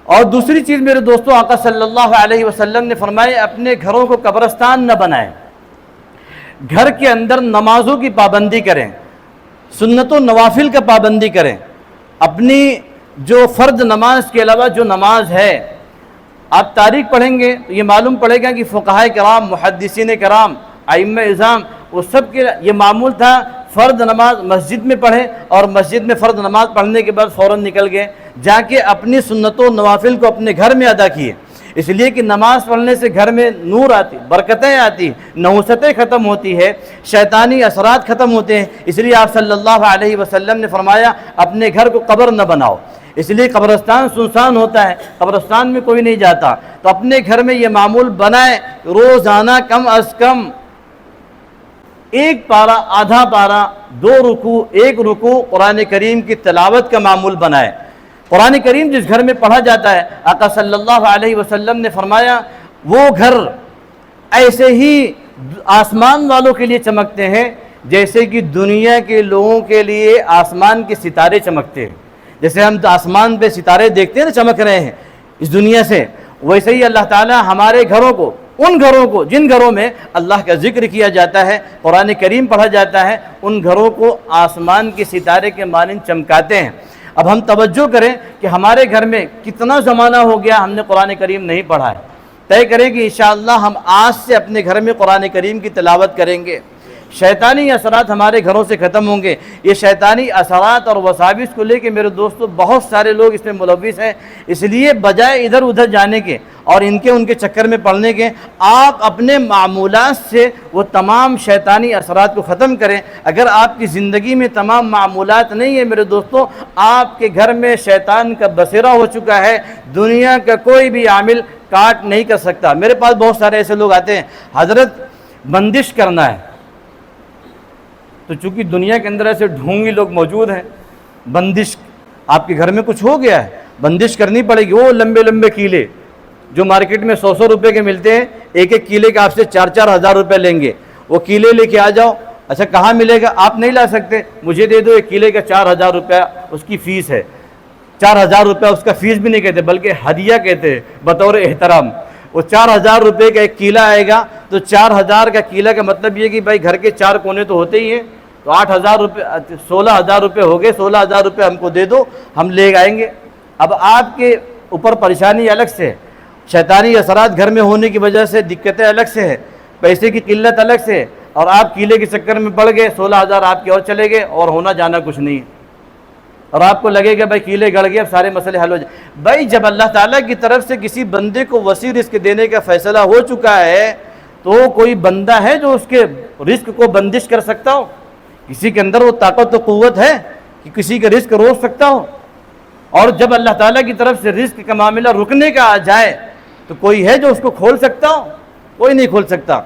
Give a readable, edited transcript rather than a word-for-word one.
اور دوسری چیز میرے دوستوں، آقا صلی اللہ علیہ وسلم نے فرمایا اپنے گھروں کو قبرستان نہ بنائیں، گھر کے اندر نمازوں کی پابندی کریں، سنت و نوافل کا پابندی کریں، اپنی جو فرض نماز کے علاوہ جو نماز ہے، آپ تاریخ پڑھیں گے تو یہ معلوم پڑے گا کہ فقہاء کرام، محدثین کرام، ائمہ اعظام، وہ سب کے یہ معمول تھا فرض نماز مسجد میں پڑھیں اور مسجد میں فرض نماز پڑھنے کے بعد فوراً نکل گئے، جا کے اپنی سنتوں و نوافل کو اپنے گھر میں ادا کیے، اس لیے کہ نماز پڑھنے سے گھر میں نور آتی، برکتیں آتی، نحوستیں ختم ہوتی ہے، شیطانی اثرات ختم ہوتے ہیں۔ اس لیے آپ صلی اللہ علیہ وسلم نے فرمایا اپنے گھر کو قبر نہ بناؤ، اس لیے قبرستان سنسان ہوتا ہے، قبرستان میں کوئی نہیں جاتا، تو اپنے گھر میں یہ معمول بنائیں، روزانہ کم از کم ایک پارہ، آدھا پارہ، 2 رکوع، 1 رکوع قرآن کریم کی تلاوت کا معمول بنائے۔ قرآن کریم جس گھر میں پڑھا جاتا ہے، آقا صلی اللہ علیہ وسلم نے فرمایا وہ گھر ایسے ہی آسمان والوں کے لیے چمکتے ہیں جیسے کہ دنیا کے لوگوں کے لیے آسمان کے ستارے چمکتے ہیں۔ جیسے ہم آسمان پہ ستارے دیکھتے ہیں نا چمک رہے ہیں اس دنیا سے، ویسے ہی اللہ تعالیٰ ہمارے گھروں کو، ان گھروں کو جن گھروں میں اللہ کا ذکر کیا جاتا ہے، قرآن کریم پڑھا جاتا ہے، ان گھروں کو آسمان کے ستارے کے مانند چمکاتے ہیں۔ اب ہم توجہ کریں کہ ہمارے گھر میں کتنا زمانہ ہو گیا ہم نے قرآن کریم نہیں پڑھا ہے، طے کریں کہ انشاءاللہ ہم آج سے اپنے گھر میں قرآن کریم کی تلاوت کریں گے، شیطانی اثرات ہمارے گھروں سے ختم ہوں گے۔ یہ شیطانی اثرات اور وساوس کو لے کے میرے دوستو بہت سارے لوگ اس میں ملوث ہیں، اس لیے بجائے ادھر ادھر جانے کے اور ان کے چکر میں پڑنے کے، آپ اپنے معمولات سے وہ تمام شیطانی اثرات کو ختم کریں۔ اگر آپ کی زندگی میں تمام معمولات نہیں ہیں میرے دوستو، آپ کے گھر میں شیطان کا بسیرا ہو چکا ہے، دنیا کا کوئی بھی عامل کاٹ نہیں کر سکتا۔ میرے پاس بہت سارے ایسے لوگ آتے ہیں، حضرت بندش کرنا ہے، تو چونکہ دنیا کے اندر ایسے ڈھونگی لوگ موجود ہیں، بندش آپ کے گھر میں کچھ ہو گیا ہے، بندش کرنی پڑے گی۔ وہ لمبے لمبے کیلے جو مارکیٹ میں 100 روپے کے ملتے ہیں، ایک ایک کیلے کا آپ سے 4 ہزار روپے لیں گے، وہ کیلے لے کے آ جاؤ۔ اچھا کہاں ملے گا؟ آپ نہیں لا سکتے، مجھے دے دو، ایک کیلے کا 4000 روپے اس کی فیس ہے۔ 4000 روپے اس کا فیس بھی نہیں کہتے بلکہ ہدیہ کہتے ہیں بطور احترام۔ وہ 4000 روپے کا ایک کیلا آئے گا، تو 4000 کا کیلا کا مطلب یہ کہ بھائی گھر کے 4 کونے تو ہوتے ہی ہیں، تو 8000 روپے، 16000 روپے ہو گئے، 16000 روپے ہم کو دے دو، ہم لے آئیں گے۔ اب آپ کے اوپر پریشانی الگ سے ہے، شیطانی اثرات گھر میں ہونے کی وجہ سے دقتیں الگ سے ہے، پیسے کی قلت الگ سے ہے، اور آپ کیلے کے چکر میں پڑ گئے، 16000 آپ کے اور چلے گئے اور ہونا جانا کچھ نہیں ہے، اور آپ کو لگے گا بھائی کیلے گڑ گئے اب سارے مسئلے حل ہو جائیں۔ بھائی جب اللہ تعالیٰ کی طرف سے کسی بندے کو وسیع رزق دینے کا فیصلہ ہو چکا ہے، تو کوئی بندہ ہے جو اس کے رزق کو بندش کر سکتا ہو؟ کسی کے اندر وہ طاقت و قوت ہے کہ کسی کا رزق روک سکتا ہو؟ اور جب اللہ تعالیٰ کی طرف سے رزق کا معاملہ رکنے کا آ جائے تو کوئی ہے جو اس کو کھول سکتا ہو؟ کوئی نہیں کھول سکتا۔